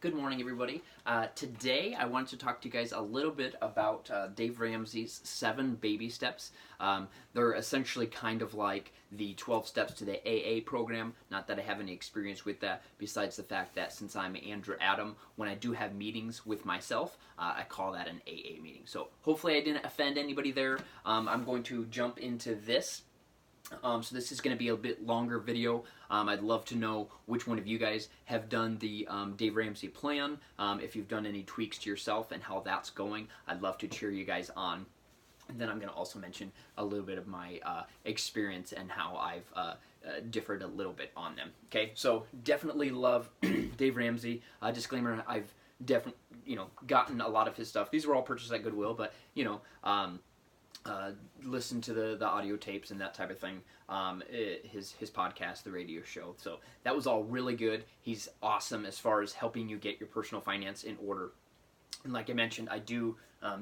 Good morning, everybody. Today, I wanted to talk to you guys a little bit about Dave Ramsey's 7 baby steps. They're essentially kind of like the 12 steps to the AA program. Not that I have any experience with that, besides the fact that since I'm Andrew Adam, when I do have meetings with myself, I call that an AA meeting. So hopefully I didn't offend anybody there. I'm going to jump into this. So this is going to be a bit longer video. I'd love to know which one of you guys have done the Dave Ramsey plan, if you've done any tweaks to yourself and how that's going. I'd love to cheer you guys on. And then I'm going to also mention a little bit of my experience and how I've differed a little bit on them. Okay, so definitely love Dave Ramsey. Disclaimer, I've definitely, gotten a lot of his stuff. These were all purchased at Goodwill, but, listen to the audio tapes and that type of thing, his podcast, the radio show. So that was all really good. He's awesome as far as helping you get your personal finance in order. And like I mentioned, I do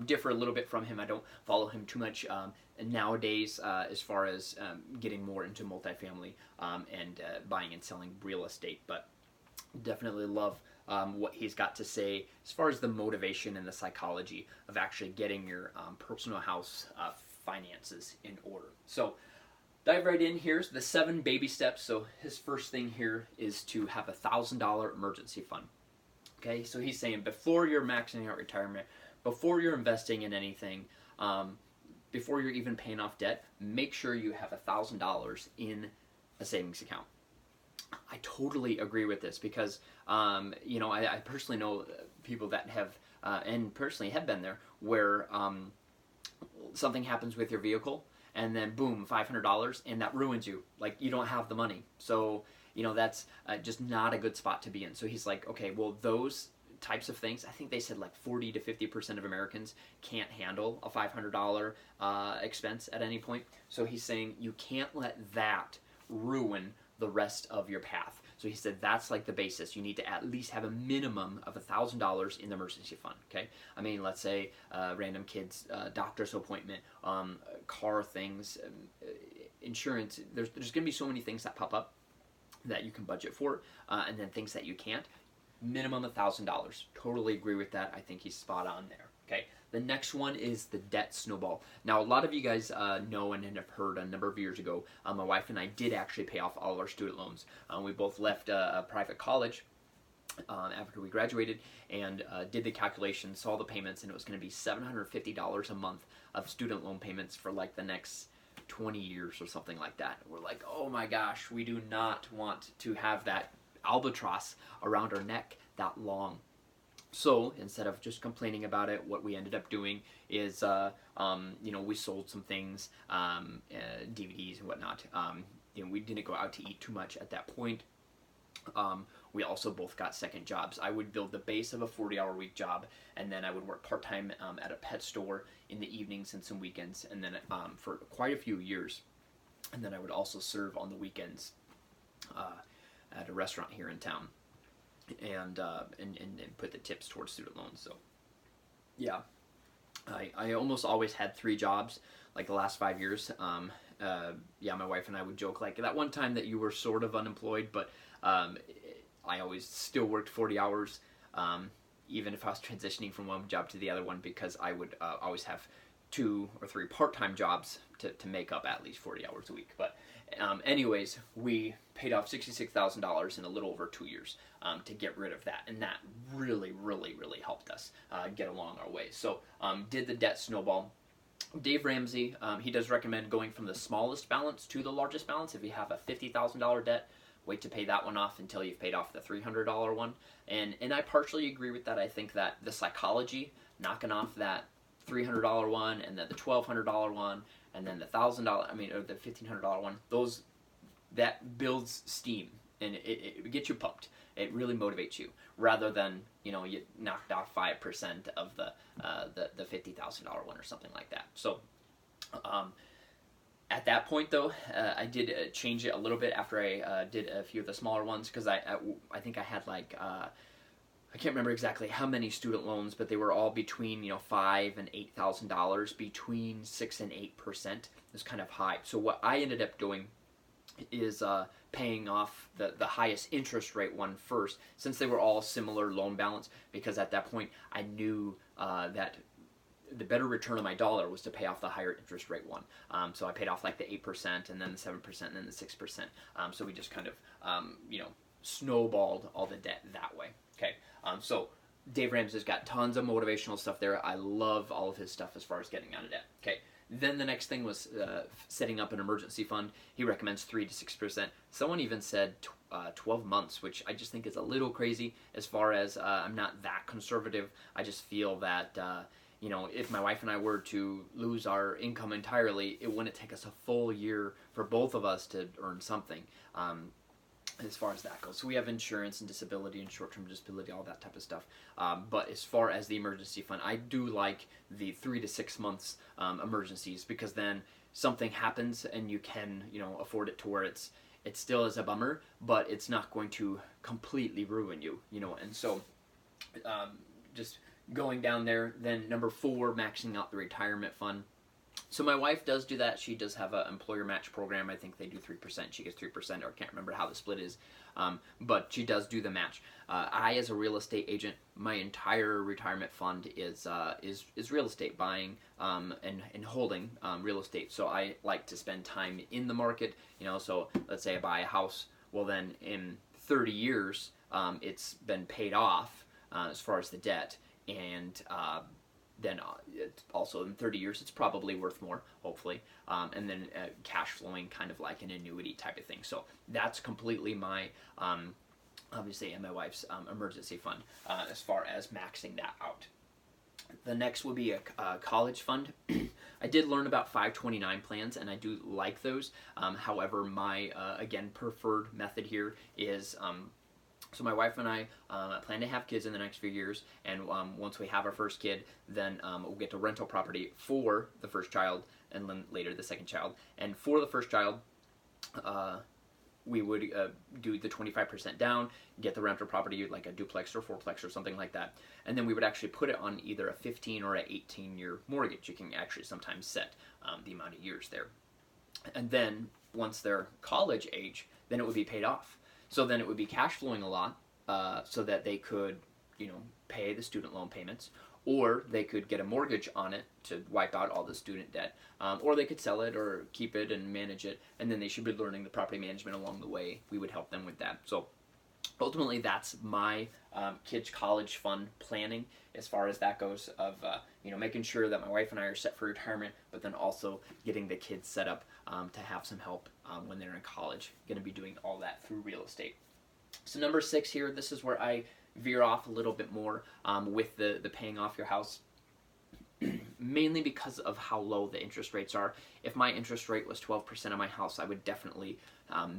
differ a little bit from him. I don't follow him too much nowadays as far as getting more into multifamily and buying and selling real estate. But definitely love what he's got to say as far as the motivation and the psychology of actually getting your personal house finances in order. So dive right in. Here's the 7 baby steps. So his first thing here is to have $1,000 emergency fund. Okay, so he's saying before you're maxing out retirement, before you're investing in anything, before you're even paying off debt, make sure you have $1,000 in a savings account. I totally agree with this because, I personally know people that have, and personally have been there, where something happens with your vehicle and then boom, $500, and that ruins you. Like, you don't have the money. So, that's just not a good spot to be in. So he's like, okay, well, those types of things, I think they said like 40 to 50% of Americans can't handle a $500 expense at any point. So he's saying you can't let that ruin the rest of your path. So he said that's like the basis. You need to at least have a minimum of $1,000 in the emergency fund. Okay, I mean, let's say random kid's doctor's appointment, car things, insurance. There's going to be so many things that pop up that you can budget for, and then things that you can't. Minimum $1,000. Totally agree with that. I think he's spot on there. Okay. The next one is the debt snowball. Now, a lot of you guys know and have heard a number of years ago, my wife and I did actually pay off all of our student loans. We both left a private college after we graduated and did the calculations, saw the payments, and it was going to be $750 a month of student loan payments for like the next 20 years or something like that. We're like, oh my gosh, we do not want to have that albatross around our neck that long. So instead of just complaining about it, what we ended up doing is, we sold some things, DVDs and whatnot. We didn't go out to eat too much at that point. We also both got second jobs. I would build the base of a 40-hour-week job, and then I would work part-time at a pet store in the evenings and some weekends, and then for quite a few years. And then I would also serve on the weekends at a restaurant here in town. And put the tips towards student loans. So yeah, I almost always had 3 jobs like the last 5 years. My wife and I would joke like that one time that you were sort of unemployed, but I always still worked 40 hours, even if I was transitioning from one job to the other one, because I would always have 2 or 3 part-time jobs to make up at least 40 hours a week. But anyways, we paid off $66,000 in a little over 2 years to get rid of that, and that really, really, really helped us get along our way. So did the debt snowball. Dave Ramsey, he does recommend going from the smallest balance to the largest balance. If you have a $50,000 debt, wait to pay that one off until you've paid off the $300 one. And I partially agree with that. I think that the psychology, knocking off that $300 one, and then the $1,200 one, and then the $1,000, or the $1,500 one, that builds steam, and it gets you pumped. It really motivates you, rather than, you knocked off 5% of the $50,000 one or something like that. So at that point, though, I did change it a little bit after I did a few of the smaller ones, because I think I had like I can't remember exactly how many student loans, but they were all between $5,000 and $8,000, between 6% and 8%. It was kind of high. So what I ended up doing is paying off the highest interest rate one first, since they were all similar loan balance, because at that point I knew that the better return on my dollar was to pay off the higher interest rate one. So I paid off like the 8% and then the 7% and then the 6%. So we just kind of, snowballed all the debt that way. Okay. So Dave Ramsey's got tons of motivational stuff there. I love all of his stuff as far as getting out of debt. Okay. Then the next thing was setting up an emergency fund. He recommends 3 to 6%. Someone even said 12 months, which I just think is a little crazy. As far as I'm not that conservative, I just feel that if my wife and I were to lose our income entirely, it wouldn't take us a full year for both of us to earn something. As far as that goes. So we have insurance and disability and short-term disability, all that type of stuff. But as far as the emergency fund, I do like the 3 to 6 months emergencies, because then something happens and you can, afford it to where it still is a bummer, but it's not going to completely ruin you, And so just going down there. Then number 4, maxing out the retirement fund. So my wife does do that. She does have an employer match program. I think they do 3%. She gets 3%, or I can't remember how the split is. But she does do the match. I, as a real estate agent, my entire retirement fund is real estate, buying and holding real estate. So I like to spend time in the market. So let's say I buy a house. Well, then in 30 years, it's been paid off as far as the debt, and then also in 30 years it's probably worth more, hopefully, and then cash flowing, kind of like an annuity type of thing. So that's completely my obviously, and my wife's emergency fund as far as maxing that out. The next would be a college fund. I did learn about 529 plans, and I do like those. However, my again preferred method here is so my wife and I plan to have kids in the next few years, and once we have our first kid, then we'll get a rental property for the first child, and then later the second child. And for the first child, we would do the 25% down, get the rental property, like a duplex or fourplex or something like that, and then we would actually put it on either a 15 or an 18-year mortgage. You can actually sometimes set the amount of years there. And then once they're college age, then it would be paid off. So then it would be cash flowing a lot, so that they could, pay the student loan payments, or they could get a mortgage on it to wipe out all the student debt, or they could sell it or keep it and manage it, and then they should be learning the property management along the way. We would help them with that. So ultimately, that's my kids' college fund planning as far as that goes, of making sure that my wife and I are set for retirement, but then also getting the kids set up to have some help when they're in college. Going to be doing all that through real estate. So number 6 here, this is where I veer off a little bit more with the paying off your house. Mainly because of how low the interest rates are. If my interest rate was 12% on my house, I would definitely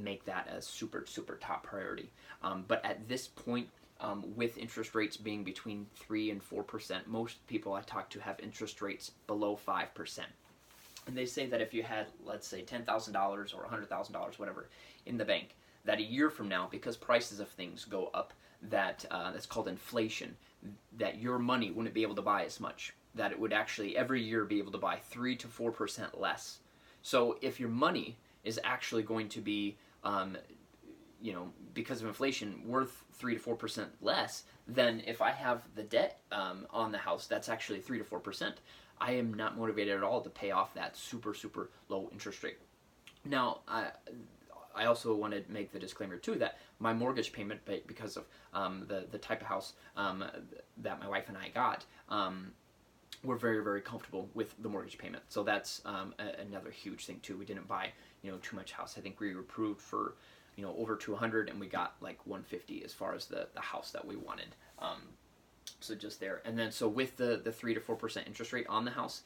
make that a super, super top priority. But at this point, with interest rates being between 3 and 4%, most people I talk to have interest rates below 5%. And they say that if you had, let's say, $10,000 or $100,000, whatever, in the bank, that a year from now, because prices of things go up, that's called inflation, that your money wouldn't be able to buy as much. That it would actually every year be able to buy 3 to 4% less. So if your money is actually going to be, because of inflation, worth 3 to 4% less, then if I have the debt on the house, that's actually 3 to 4%. I am not motivated at all to pay off that super, super low interest rate. Now, I also want to make the disclaimer too that my mortgage payment, because of the type of house that my wife and I got, we're very, very comfortable with the mortgage payment. So that's another huge thing too. We didn't buy too much house. I think we were approved for over 200, and we got like 150 as far as the house that we wanted. So just there. And then so with the 3 to 4% interest rate on the house,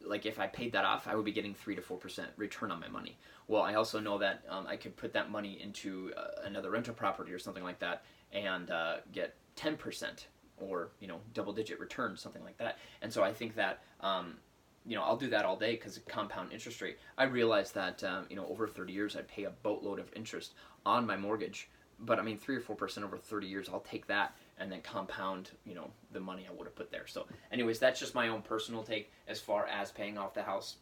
like if I paid that off, I would be getting 3 to 4% return on my money. Well, I also know that I could put that money into another rental property or something like that and get 10% or double-digit return, something like that. And so I think that I'll do that all day because of compound interest rate. I realized that over 30 years I'd pay a boatload of interest on my mortgage, but 3 or 4% over 30 years, I'll take that and then compound, the money I would have put there. So anyways, that's just my own personal take as far as paying off the house.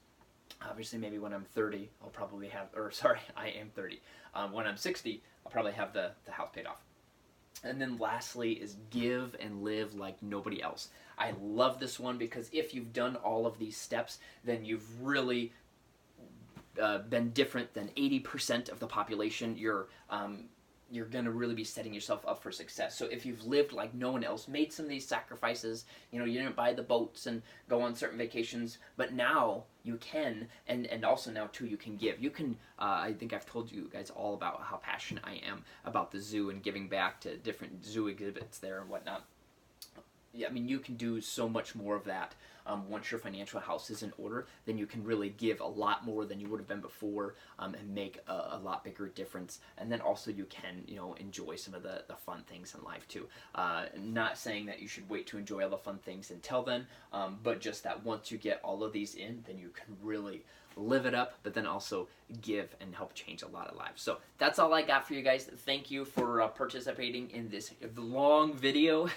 Obviously, maybe when I'm 30, I'll probably have, or sorry, I am 30. When I'm 60, I'll probably have the house paid off. And then lastly is give and live like nobody else. I love this one because if you've done all of these steps, then you've really been different than 80% of the population. You're going to really be setting yourself up for success. So if you've lived like no one else, made some of these sacrifices, you didn't buy the boats and go on certain vacations, but now you can, and also now too you can give. You can, I think I've told you guys all about how passionate I am about the zoo and giving back to different zoo exhibits there and whatnot. Yeah, I mean, you can do so much more of that once your financial house is in order. Then you can really give a lot more than you would have been before, and make a lot bigger difference. And then also you can, enjoy some of the fun things in life too. Not saying that you should wait to enjoy all the fun things until then, but just that once you get all of these in, then you can really live it up, but then also give and help change a lot of lives. So that's all I got for you guys. Thank you for participating in this long video.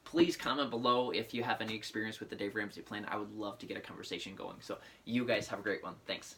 Please comment below if you have any experience with the Dave Ramsey plan. I would love to get a conversation going. So you guys have a great one. Thanks.